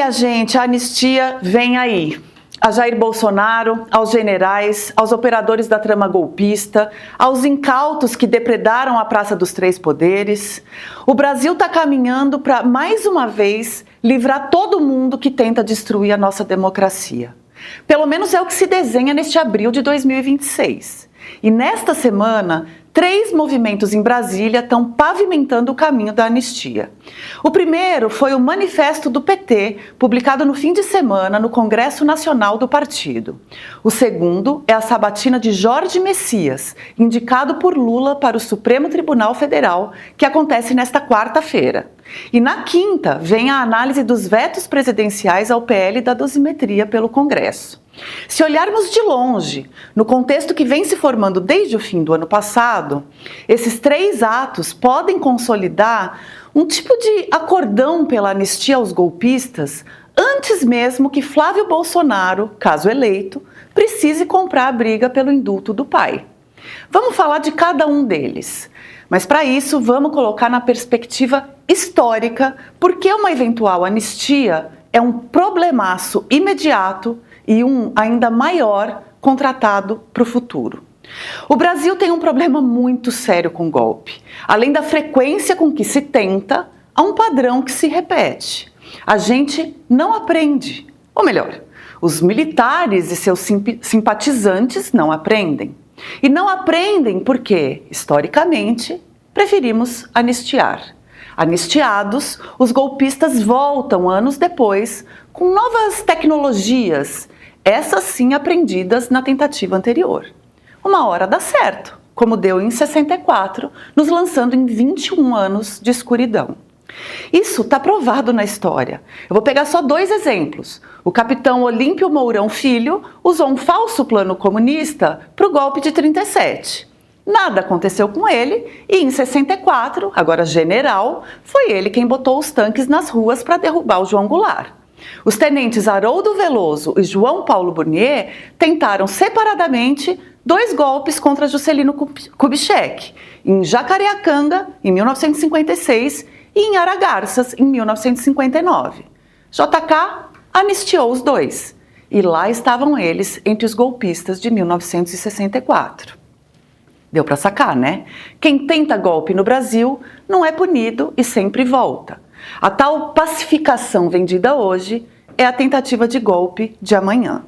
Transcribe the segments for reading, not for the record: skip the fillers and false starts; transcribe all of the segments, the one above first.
minha gente, a anistia vem aí. A Jair Bolsonaro, aos generais, aos operadores da trama golpista, aos incautos que depredaram a Praça dos Três Poderes. O Brasil está caminhando para, mais uma vez, livrar todo mundo que tenta destruir a nossa democracia. Pelo menos é o que se desenha neste abril de 2026. E nesta semana, 3 movimentos em Brasília estão pavimentando o caminho da anistia. O primeiro foi o Manifesto do PT, publicado no fim de semana no Congresso Nacional do partido. O segundo é a sabatina de Jorge Messias, indicado por Lula para o Supremo Tribunal Federal, que acontece nesta quarta-feira. E na quinta vem a análise dos vetos presidenciais ao PL da dosimetria pelo Congresso. Se olharmos de longe, no contexto que vem se formando desde o fim do ano passado, esses 3 atos podem consolidar um tipo de acordão pela anistia aos golpistas antes mesmo que Flávio Bolsonaro, caso eleito, precise comprar a briga pelo indulto do pai. Vamos falar de cada um deles, mas para isso vamos colocar na perspectiva histórica porque uma eventual anistia é um problemaço imediato e um ainda maior contratado para o futuro. O Brasil tem um problema muito sério com golpe. Além da frequência com que se tenta, há um padrão que se repete. A gente não aprende. Ou melhor, os militares e seus simpatizantes não aprendem. E não aprendem porque, historicamente, preferimos anistiar. Anistiados, os golpistas voltam anos depois com novas tecnologias, essas sim aprendidas na tentativa anterior. Uma hora dá certo, como deu em 64, nos lançando em 21 anos de escuridão. Isso está provado na história. Eu vou pegar só 2 exemplos. O capitão Olímpio Mourão Filho usou um falso plano comunista para o golpe de 37. Nada aconteceu com ele e em 64, agora general, foi ele quem botou os tanques nas ruas para derrubar o João Goulart. Os tenentes Haroldo Veloso e João Paulo Burnier tentaram separadamente 2 golpes contra Juscelino Kubitschek, em Jacareacanga, em 1956, e em Aragarças, em 1959. JK anistiou os 2, e lá estavam eles entre os golpistas de 1964. Deu para sacar, né? Quem tenta golpe no Brasil não é punido e sempre volta. A tal pacificação vendida hoje é a tentativa de golpe de amanhã.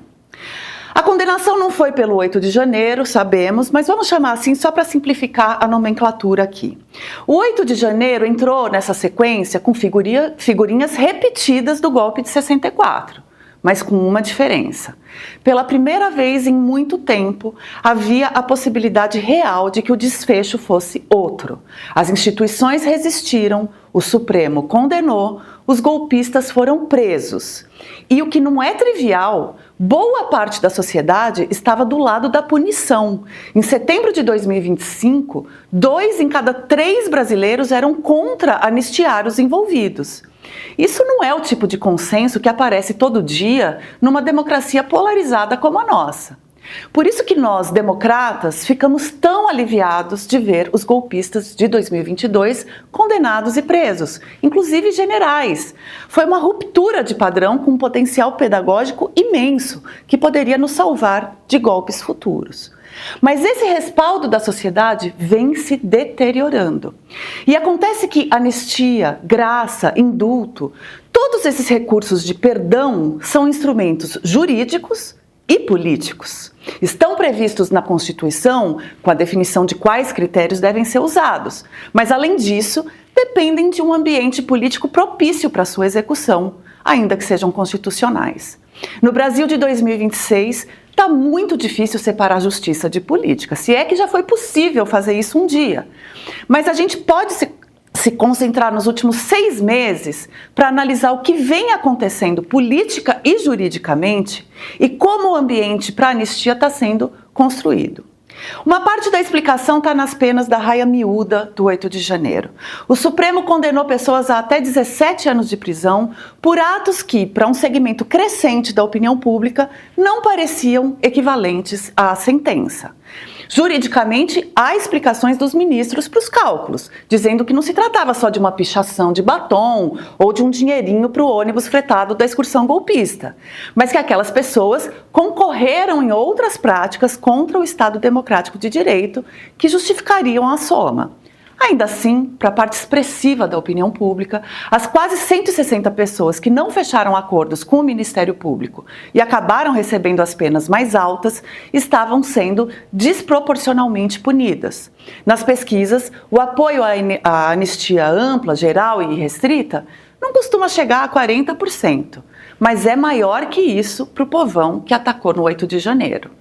A condenação não foi pelo 8 de janeiro, sabemos, mas vamos chamar assim só para simplificar a nomenclatura aqui. O 8 de janeiro entrou nessa sequência com figurinhas repetidas do golpe de 64. Mas com uma diferença. Pela primeira vez em muito tempo, havia a possibilidade real de que o desfecho fosse outro. As instituições resistiram, o Supremo condenou, os golpistas foram presos. E o que não é trivial, boa parte da sociedade estava do lado da punição. Em setembro de 2025, 2 em cada 3 brasileiros eram contra anistiar os envolvidos. Isso não é o tipo de consenso que aparece todo dia numa democracia polarizada como a nossa. Por isso que nós, democratas, ficamos tão aliviados de ver os golpistas de 2022 condenados e presos, inclusive generais. Foi uma ruptura de padrão com um potencial pedagógico imenso que poderia nos salvar de golpes futuros. Mas esse respaldo da sociedade vem se deteriorando. E acontece que anistia, graça, indulto, todos esses recursos de perdão são instrumentos jurídicos e políticos. Estão previstos na Constituição com a definição de quais critérios devem ser usados, mas além disso, dependem de um ambiente político propício para sua execução, ainda que sejam constitucionais. No Brasil de 2026, está muito difícil separar justiça de política, se é que já foi possível fazer isso um dia. Mas a gente pode se concentrar nos últimos 6 meses para analisar o que vem acontecendo política e juridicamente e como o ambiente para a anistia está sendo construído. Uma parte da explicação está nas penas da raia miúda do 8 de janeiro. O Supremo condenou pessoas a até 17 anos de prisão por atos que, para um segmento crescente da opinião pública, não pareciam equivalentes à sentença. Juridicamente, há explicações dos ministros para os cálculos, dizendo que não se tratava só de uma pichação de batom ou de um dinheirinho para o ônibus fretado da excursão golpista, mas que aquelas pessoas concorreram em outras práticas contra o Estado Democrático de Direito que justificariam a soma. Ainda assim, para a parte expressiva da opinião pública, as quase 160 pessoas que não fecharam acordos com o Ministério Público e acabaram recebendo as penas mais altas estavam sendo desproporcionalmente punidas. Nas pesquisas, o apoio à anistia ampla, geral e restrita não costuma chegar a 40%, mas é maior que isso para o povão que atacou no 8 de janeiro.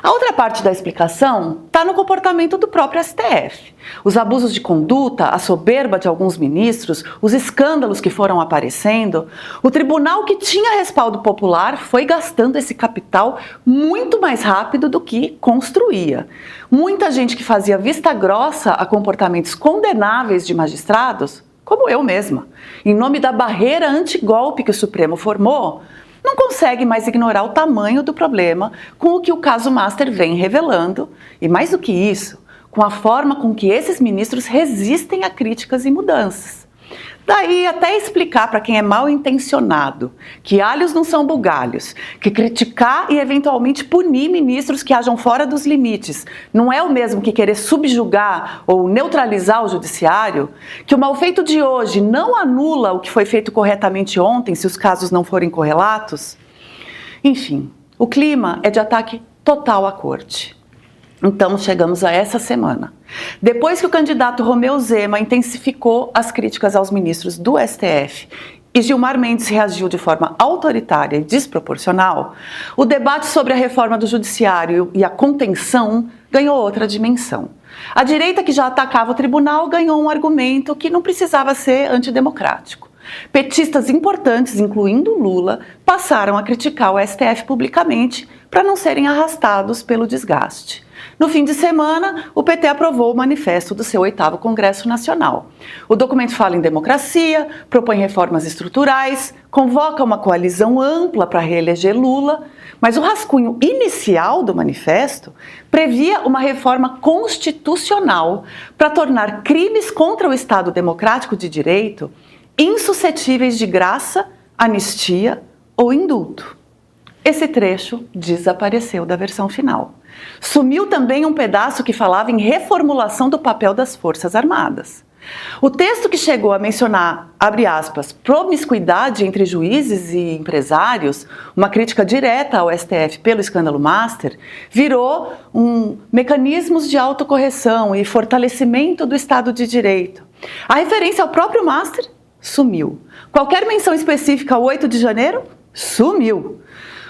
A outra parte da explicação está no comportamento do próprio STF. Os abusos de conduta, a soberba de alguns ministros, os escândalos que foram aparecendo, o tribunal que tinha respaldo popular foi gastando esse capital muito mais rápido do que construía. Muita gente que fazia vista grossa a comportamentos condenáveis de magistrados, como eu mesma, em nome da barreira antigolpe que o Supremo formou, não consegue mais ignorar o tamanho do problema com o que o caso Master vem revelando e, mais do que isso, com a forma com que esses ministros resistem a críticas e mudanças. Daí até explicar para quem é mal intencionado que alhos não são bugalhos, que criticar e eventualmente punir ministros que ajam fora dos limites não é o mesmo que querer subjugar ou neutralizar o judiciário, que o malfeito de hoje não anula o que foi feito corretamente ontem se os casos não forem correlatos. Enfim, o clima é de ataque total à corte. Então, chegamos a essa semana. Depois que o candidato Romeu Zema intensificou as críticas aos ministros do STF e Gilmar Mendes reagiu de forma autoritária e desproporcional, o debate sobre a reforma do judiciário e a contenção ganhou outra dimensão. A direita, que já atacava o tribunal, ganhou um argumento que não precisava ser antidemocrático. Petistas importantes, incluindo Lula, passaram a criticar o STF publicamente para não serem arrastados pelo desgaste. No fim de semana, o PT aprovou o manifesto do seu 8º Congresso Nacional. O documento fala em democracia, propõe reformas estruturais, convoca uma coalizão ampla para reeleger Lula, mas o rascunho inicial do manifesto previa uma reforma constitucional para tornar crimes contra o Estado Democrático de Direito insuscetíveis de graça, anistia ou indulto. Esse trecho desapareceu da versão final. Sumiu também um pedaço que falava em reformulação do papel das Forças Armadas. O texto, que chegou a mencionar, abre aspas, promiscuidade entre juízes e empresários, uma crítica direta ao STF pelo escândalo Master, virou mecanismos de autocorreção e fortalecimento do Estado de Direito. A referência ao próprio Master sumiu. Qualquer menção específica ao 8 de janeiro sumiu.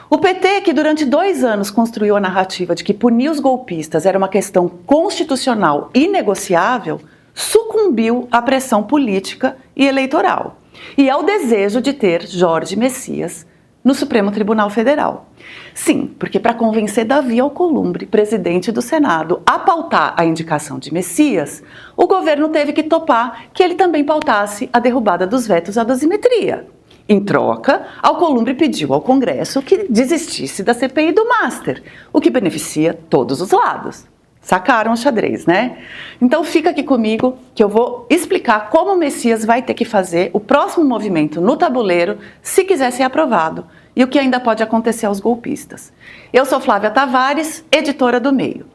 O PT, que durante 2 anos construiu a narrativa de que punir os golpistas era uma questão constitucional inegociável, sucumbiu à pressão política e eleitoral e ao desejo de ter Jorge Messias no Supremo Tribunal Federal. Sim, porque para convencer Davi Alcolumbre, presidente do Senado, a pautar a indicação de Messias, o governo teve que topar que ele também pautasse a derrubada dos vetos à dosimetria. Em troca, Alcolumbre pediu ao Congresso que desistisse da CPI do Master, o que beneficia todos os lados. Sacaram o xadrez, né? Então fica aqui comigo que eu vou explicar como o Messias vai ter que fazer o próximo movimento no tabuleiro se quiser ser aprovado e o que ainda pode acontecer aos golpistas. Eu sou Flávia Tavares, editora do Meio.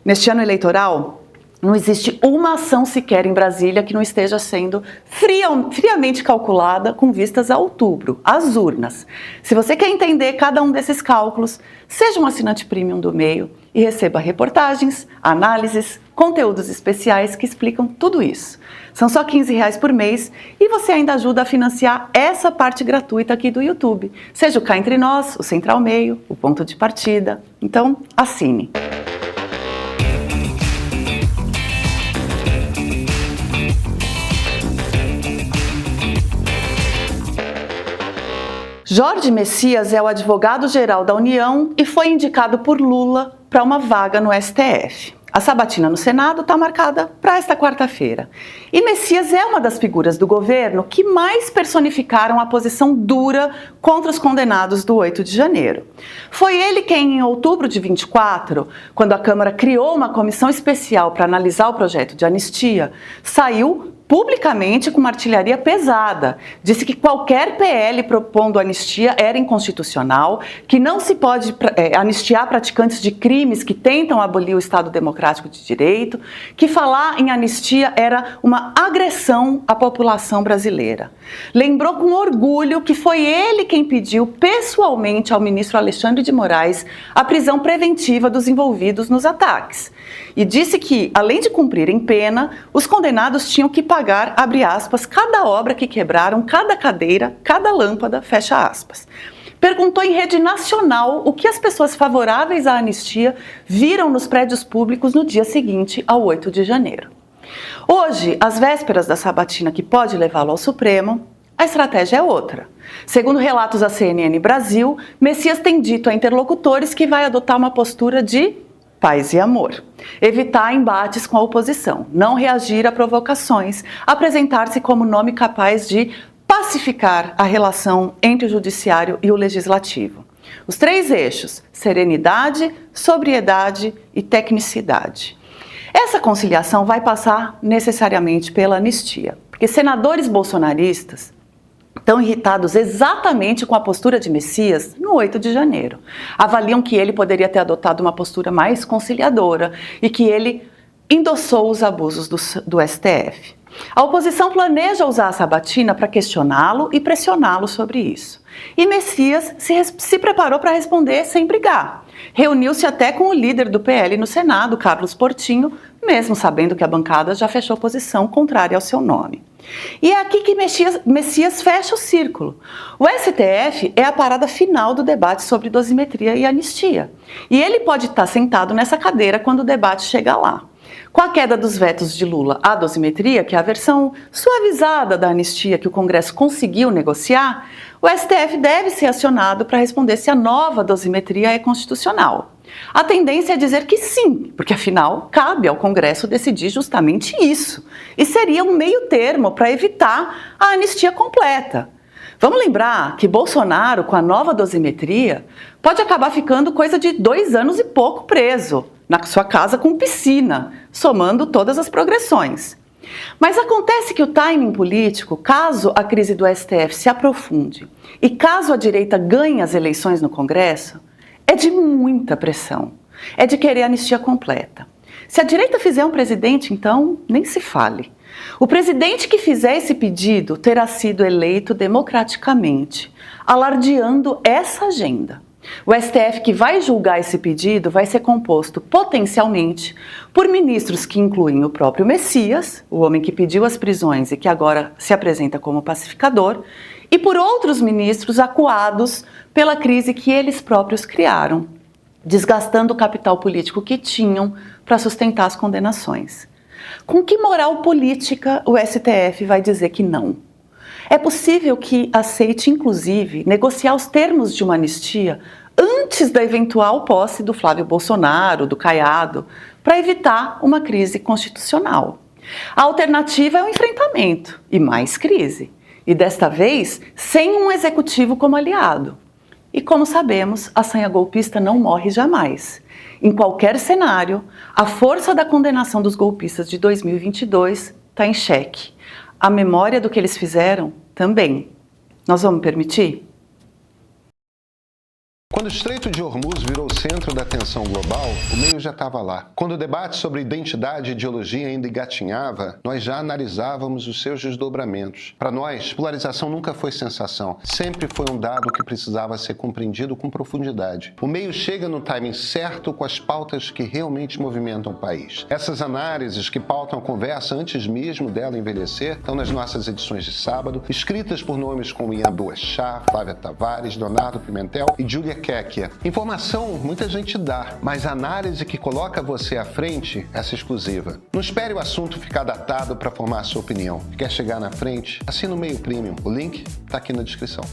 Neste ano eleitoral, não existe uma ação sequer em Brasília que não esteja sendo friamente calculada com vistas a outubro, às urnas. Se você quer entender cada um desses cálculos, seja um assinante premium do Meio e receba reportagens, análises, conteúdos especiais que explicam tudo isso. São só R$15 por mês e você ainda ajuda a financiar essa parte gratuita aqui do YouTube. Seja o Cá Entre Nós, o Central Meio, o Ponto de Partida. Então, assine. Jorge Messias é o advogado-geral da União e foi indicado por Lula para uma vaga no STF. A sabatina no Senado está marcada para esta quarta-feira. E Messias é uma das figuras do governo que mais personificaram a posição dura contra os condenados do 8 de janeiro. Foi ele quem, em outubro de 24, quando a Câmara criou uma comissão especial para analisar o projeto de anistia, saiu publicamente com uma artilharia pesada. Disse que qualquer PL propondo anistia era inconstitucional, que não se pode anistiar praticantes de crimes que tentam abolir o Estado Democrático de Direito, que falar em anistia era uma agressão à população brasileira. Lembrou com orgulho que foi ele quem pediu pessoalmente ao ministro Alexandre de Moraes a prisão preventiva dos envolvidos nos ataques. E disse que, além de cumprirem pena, os condenados tinham que pagar, abre aspas, cada obra que quebraram, cada cadeira, cada lâmpada, fecha aspas. Perguntou em rede nacional o que as pessoas favoráveis à anistia viram nos prédios públicos no dia seguinte ao 8 de janeiro. Hoje, às vésperas da sabatina que pode levá-lo ao Supremo, a estratégia é outra. Segundo relatos da CNN Brasil, Messias tem dito a interlocutores que vai adotar uma postura de paz e amor, evitar embates com a oposição, não reagir a provocações, apresentar-se como nome capaz de pacificar a relação entre o judiciário e o legislativo. Os 3 eixos: serenidade, sobriedade e tecnicidade. Essa conciliação vai passar necessariamente pela anistia, porque senadores bolsonaristas estão irritados exatamente com a postura de Messias no 8 de janeiro. Avaliam que ele poderia ter adotado uma postura mais conciliadora e que ele endossou os abusos do STF. A oposição planeja usar a sabatina para questioná-lo e pressioná-lo sobre isso. E Messias se preparou para responder sem brigar. Reuniu-se até com o líder do PL no Senado, Carlos Portinho, mesmo sabendo que a bancada já fechou posição contrária ao seu nome. E é aqui que Messias fecha o círculo. O STF é a parada final do debate sobre dosimetria e anistia. E ele pode estar sentado nessa cadeira quando o debate chegar lá. Com a queda dos vetos de Lula à dosimetria, que é a versão suavizada da anistia que o Congresso conseguiu negociar, o STF deve ser acionado para responder se a nova dosimetria é constitucional. A tendência é dizer que sim, porque afinal cabe ao Congresso decidir justamente isso. E seria um meio termo para evitar a anistia completa. Vamos lembrar que Bolsonaro, com a nova dosimetria, pode acabar ficando coisa de 2 anos e pouco preso, na sua casa com piscina, somando todas as progressões. Mas acontece que o timing político, caso a crise do STF se aprofunde e caso a direita ganhe as eleições no Congresso, é de muita pressão, é de querer anistia completa. Se a direita fizer um presidente, então, nem se fale. O presidente que fizer esse pedido terá sido eleito democraticamente, alardeando essa agenda. O STF que vai julgar esse pedido vai ser composto potencialmente por ministros que incluem o próprio Messias, o homem que pediu as prisões e que agora se apresenta como pacificador, e por outros ministros acuados pela crise que eles próprios criaram, desgastando o capital político que tinham para sustentar as condenações. Com que moral política o STF vai dizer que não? É possível que aceite, inclusive, negociar os termos de uma anistia antes da eventual posse do Flávio Bolsonaro, do Caiado, para evitar uma crise constitucional. A alternativa é o enfrentamento e mais crise. E desta vez, sem um executivo como aliado. E como sabemos, a sanha golpista não morre jamais. Em qualquer cenário, a força da condenação dos golpistas de 2022 está em xeque. A memória do que eles fizeram também. Nós vamos permitir? Quando o Estreito de Hormuz virou o centro da atenção global, o meio já estava lá. Quando o debate sobre identidade e ideologia ainda engatinhava, nós já analisávamos os seus desdobramentos. Para nós, polarização nunca foi sensação, sempre foi um dado que precisava ser compreendido com profundidade. O meio chega no timing certo com as pautas que realmente movimentam o país. Essas análises que pautam a conversa antes mesmo dela envelhecer estão nas nossas edições de sábado, escritas por nomes como Ian Boechat, Flávia Tavares, Leonardo Pimentel e Júlia Kékia. Informação muita gente dá, mas a análise que coloca você à frente, essa exclusiva. Não espere o assunto ficar datado para formar a sua opinião. Quer chegar na frente? Assina o Meio Premium. O link está aqui na descrição.